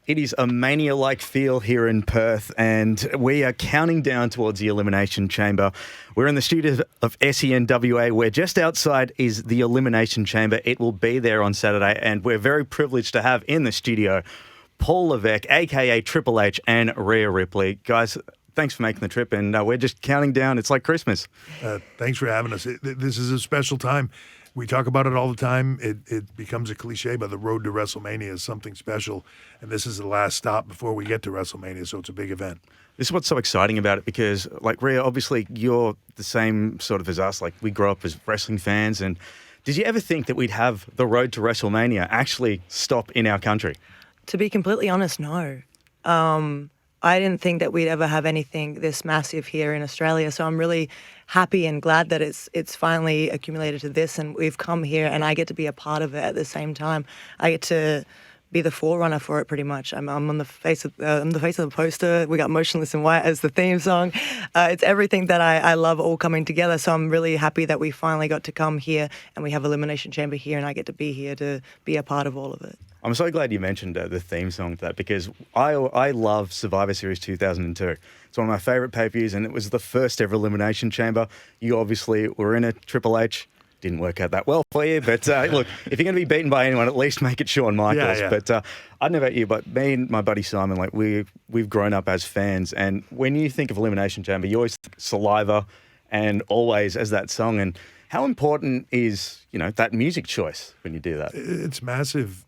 It is a mania-like feel here in Perth, and we are counting down towards the Elimination Chamber. We're in the studio of SENWA, where just outside is the Elimination Chamber. It will be there on Saturday, and we're very privileged to have in the studio Paul Levesque, a.k.a. Triple H, and Rhea Ripley. Guys, thanks for making the trip, and we're just counting down. It's like Christmas. Thanks for having us. This is a special time. We talk about it all the time. It becomes a cliche, but the road to WrestleMania is something special, and this is the last stop before we get to WrestleMania, so it's a big event. This is what's so exciting about it because, like, Rhea, obviously you're the same sort of as us. Like, we grew up as wrestling fans, and did you ever think that we'd have the road to WrestleMania actually stop in our country? To be completely honest, no. I didn't think that we'd ever have anything this massive here in Australia, so I'm really happy and glad that it's finally accumulated to this, and we've come here, and I get to be a part of it at the same time. I get to be the forerunner for it, pretty much. I'm on the face of the poster. We got "Motionless in White" as the theme song. It's everything that I love all coming together. So I'm really happy that we finally got to come here, and we have Elimination Chamber here, and I get to be here to be a part of all of it. I'm so glad you mentioned the theme song to that because I love Survivor Series 2002. It's one of my favourite pay-per-views, and it was the first ever Elimination Chamber. You obviously were in it, Triple H. Didn't work out that well for you, but look, if you're going to be beaten by anyone, at least make it Shawn Michaels. Yeah. But I don't know about you, but me and my buddy Simon, like we've grown up as fans, and when you think of Elimination Chamber, you always think Saliva and Always as that song. And how important is that music choice when you do that? It's massive.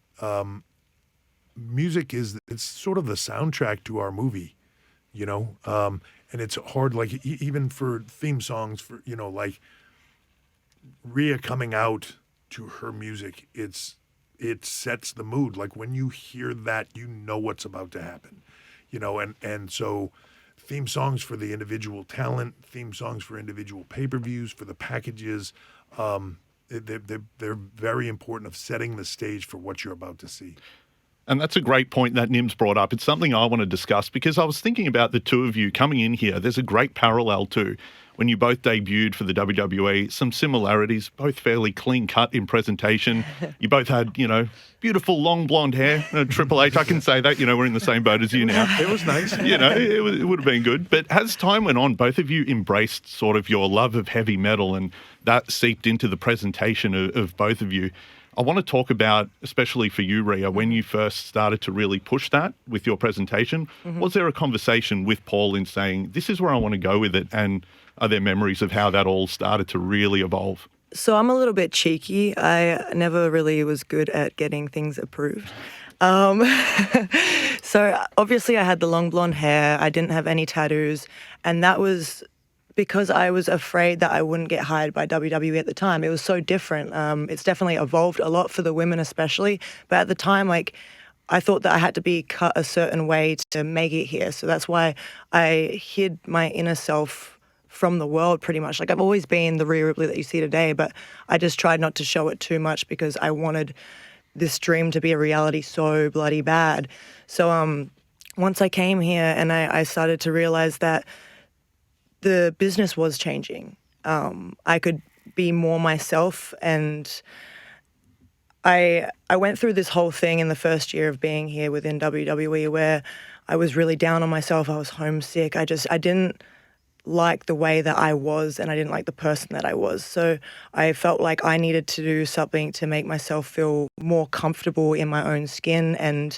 Music it's sort of the soundtrack to our movie, and it's hard, like even for theme songs for like Rhea coming out to her music, it sets the mood. Like when you hear that, what's about to happen, and so theme songs for the individual talent, theme songs for individual pay-per-views, for the packages, they're very important of setting the stage for what you're about to see. And that's a great point that Nims brought up. It's something I want to discuss because I was thinking about the two of you coming in here. There's a great parallel too. When you both debuted for the WWE, some similarities, both fairly clean cut in presentation. You both had, beautiful long blonde hair. Triple H, I can say that, we're in the same boat as you now. It was nice. It would have been good. But as time went on, both of you embraced sort of your love of heavy metal, and that seeped into the presentation of both of you. I want to talk about, especially for you, Rhea, when you first started to really push that with your presentation, was there a conversation with Paul in saying, this is where I want to go with it? And are there memories of how that all started to really evolve? So I'm a little bit cheeky. I never really was good at getting things approved. So obviously I had the long blonde hair. I didn't have any tattoos. And that was because I was afraid that I wouldn't get hired by WWE at the time. It was so different. It's definitely evolved a lot for the women especially. But at the time, I thought that I had to be cut a certain way to make it here. So that's why I hid my inner self from the world pretty much. Like, I've always been the Rhea Ripley that you see today, but I just tried not to show it too much because I wanted this dream to be a reality so bloody bad. So once I came here and I started to realize that the business was changing. I could be more myself, and I went through this whole thing in the first year of being here within WWE where I was really down on myself. I was homesick. I didn't like the way that I was, and I didn't like the person that I was. So I felt like I needed to do something to make myself feel more comfortable in my own skin and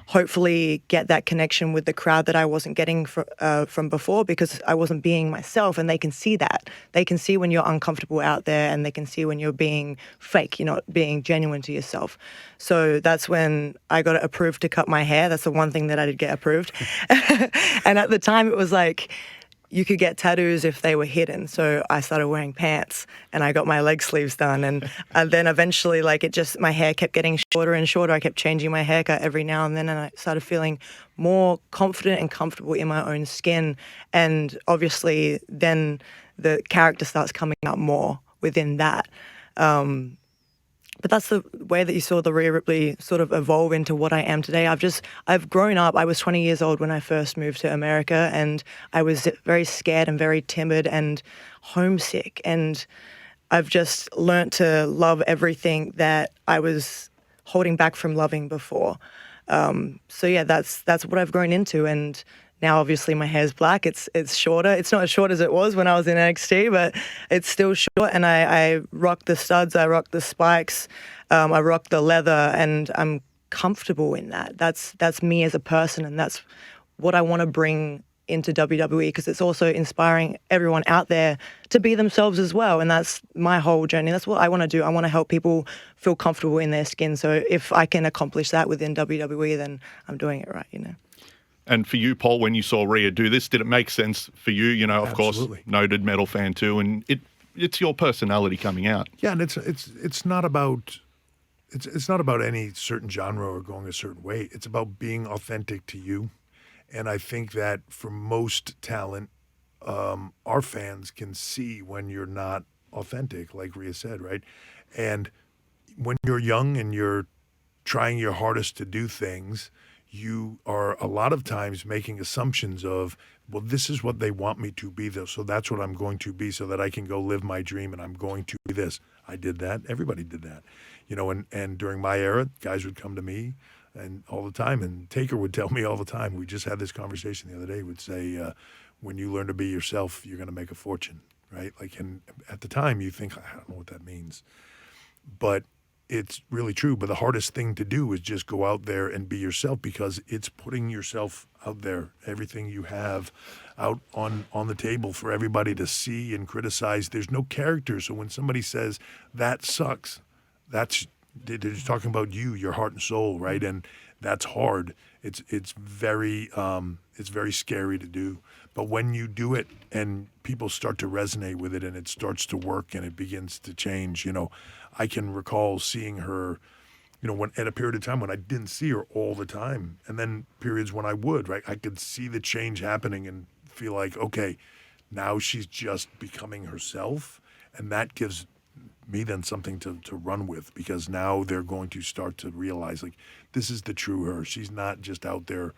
hopefully get that connection with the crowd that I wasn't getting from before, because I wasn't being myself, and they can see that. They can see when you're uncomfortable out there, and they can see when you're being fake, you're not being genuine to yourself. So that's when I got it approved to cut my hair. That's the one thing that I did get approved. And at the time it was like, you could get tattoos if they were hidden. So I started wearing pants and I got my leg sleeves done. And then eventually, my hair kept getting shorter and shorter. I kept changing my haircut every now and then. And I started feeling more confident and comfortable in my own skin. And obviously then the character starts coming out more within that. But that's the way that you saw the Rhea Ripley sort of evolve into what I am today. I've grown up. I was 20 years old when I first moved to America, and I was very scared and very timid and homesick. And I've just learnt to love everything that I was holding back from loving before. So yeah, that's what I've grown into, and now obviously my hair's black. It's shorter. It's not as short as it was when I was in NXT, but it's still short. And I rock the studs. I rock the spikes. I rock the leather, and I'm comfortable in that. That's me as a person, and that's what I want to bring into WWE, because it's also inspiring everyone out there to be themselves as well. And that's my whole journey. That's what I want to do. I want to help people feel comfortable in their skin. So if I can accomplish that within WWE, then I'm doing it right, you know. And for you, Paul, when you saw Rhea do this, did it make sense for you? You know, of Absolutely. course, noted metal fan too, and it's your personality coming out. Yeah, and it's not about any certain genre or going a certain way. It's about being authentic to you. And I think that for most talent, our fans can see when you're not authentic, like Rhea said, right? And when you're young and you're trying your hardest to do things, you are a lot of times making assumptions of, well, this is what they want me to be, though, so that's what I'm going to be so that I can go live my dream, and I'm going to be this. I did that. Everybody did that. You know, and during my era, guys would come to me and all the time, and Taker would tell me all the time. We just had this conversation the other day. Would say, when you learn to be yourself, you're going to make a fortune, right? Like, and at the time, you think, I don't know what that means, but it's really true. But the hardest thing to do is just go out there and be yourself, because it's putting yourself out there, everything you have out on the table for everybody to see and criticize. There's no character, so when somebody says that sucks, they're just talking about you, your heart and soul, right? And that's hard. It's very scary to do. But when you do it and people start to resonate with it and it starts to work and it begins to change, you know, I can recall seeing her, you know, when at a period of time when I didn't see her all the time, and then periods when I would, right? I could see the change happening and feel like, okay, now she's just becoming herself, and that gives me then something to run with, because now they're going to start to realize, like, this is the true her. She's not just out there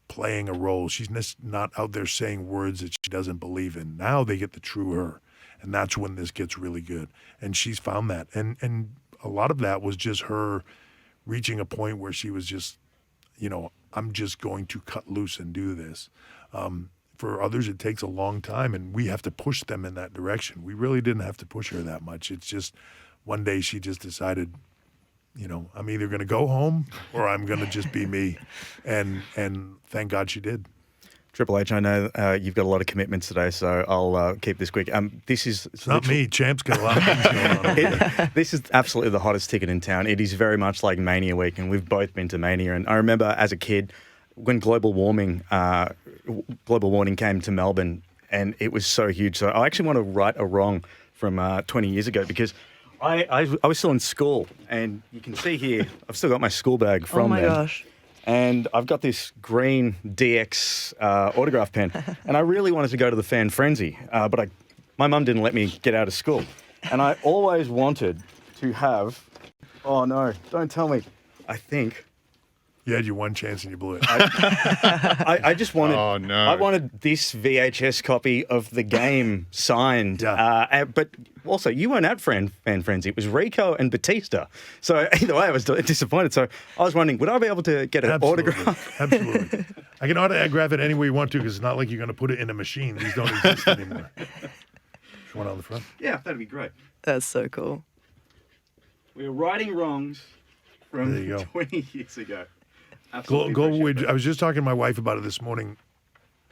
playing a role. She's not out there saying words that she doesn't believe in. Now they get the true her, and that's when this gets really good. And she's found that. And a lot of that was just her reaching a point where she was just, you know, I'm just going to cut loose and do this. For others, it takes a long time, and we have to push them in that direction. We really didn't have to push her that much. It's just one day she just decided, you know, I'm either going to go home or I'm going to just be me. And thank God she did. Triple H, I know you've got a lot of commitments today, so I'll keep this quick. It's not me. Champ's got a lot of things going on. This is absolutely the hottest ticket in town. It is very much like Mania Week, and we've both been to Mania. And I remember as a kid, when global warming came to Melbourne, and it was so huge. So I actually want to right a wrong from 20 years ago, because I was still in school, and you can see here, I've still got my school bag from then. Oh my gosh. And I've got this green DX autograph pen, and I really wanted to go to the Fan Frenzy, but my mum didn't let me get out of school. And I always wanted to have, oh no, don't tell me, I think. You had your one chance and you blew it. I just wanted. Oh, no. I wanted this VHS copy of the game signed. Yeah. But also, you weren't at Fan Frenzy. It was Rico and Batista. So either way, I was disappointed. So I was wondering, would I be able to get an autograph? Absolutely. I can autograph it any way you want to, because it's not like you're going to put it in a machine. These don't exist anymore. Just one on the front. Yeah, that'd be great. That's so cool. We were righting wrongs from There you go. 20 years ago. Global. I was just talking to my wife about it this morning.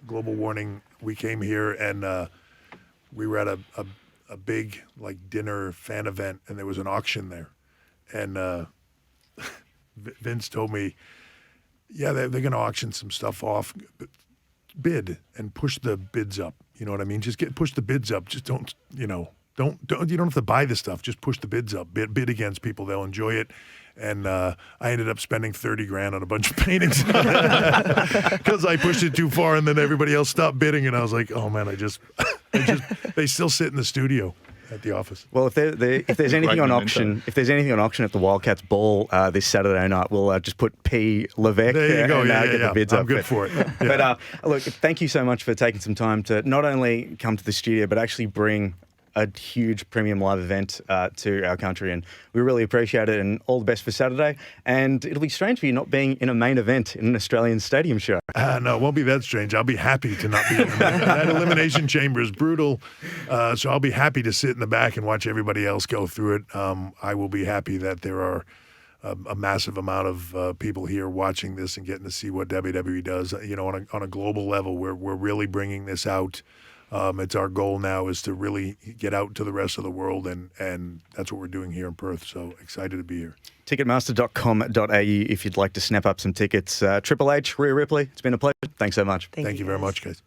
Global warning. We came here and we were at a big like dinner fan event, and there was an auction there, and Vince told me, yeah, they're going to auction some stuff off. Bid and push the bids up. You know what I mean? Just push the bids up. Just don't you don't have to buy the stuff. Just push the bids up. Bid against people. They'll enjoy it. And I ended up spending $30,000 on a bunch of paintings because I pushed it too far, and then everybody else stopped bidding, and I was like, "Oh man, they still sit in the studio at the office." Well, if there's anything on auction, at the Wildcats Ball this Saturday night, we'll just put P. Levesque There you go. and Yeah, get the bids up. I'm good for it. Yeah. But look, thank you so much for taking some time to not only come to the studio, but actually bring a huge premium live event to our country, and we really appreciate it, and all the best for Saturday. And it'll be strange for you not being in a main event in an Australian stadium show. No, it won't be that strange. I'll be happy to not be in that Elimination Chamber is brutal, so I'll be happy to sit in the back and watch everybody else go through it. I will be happy that there are a massive amount of people here watching this and getting to see what WWE does. You know, on a global level, we're really bringing this out. It's our goal now is to really get out to the rest of the world, and that's what we're doing here in Perth. So excited to be here. Ticketmaster.com.au if you'd like to snap up some tickets. Triple H, Rhea Ripley, it's been a pleasure. Thank so much. Thank you very guys. much, guys.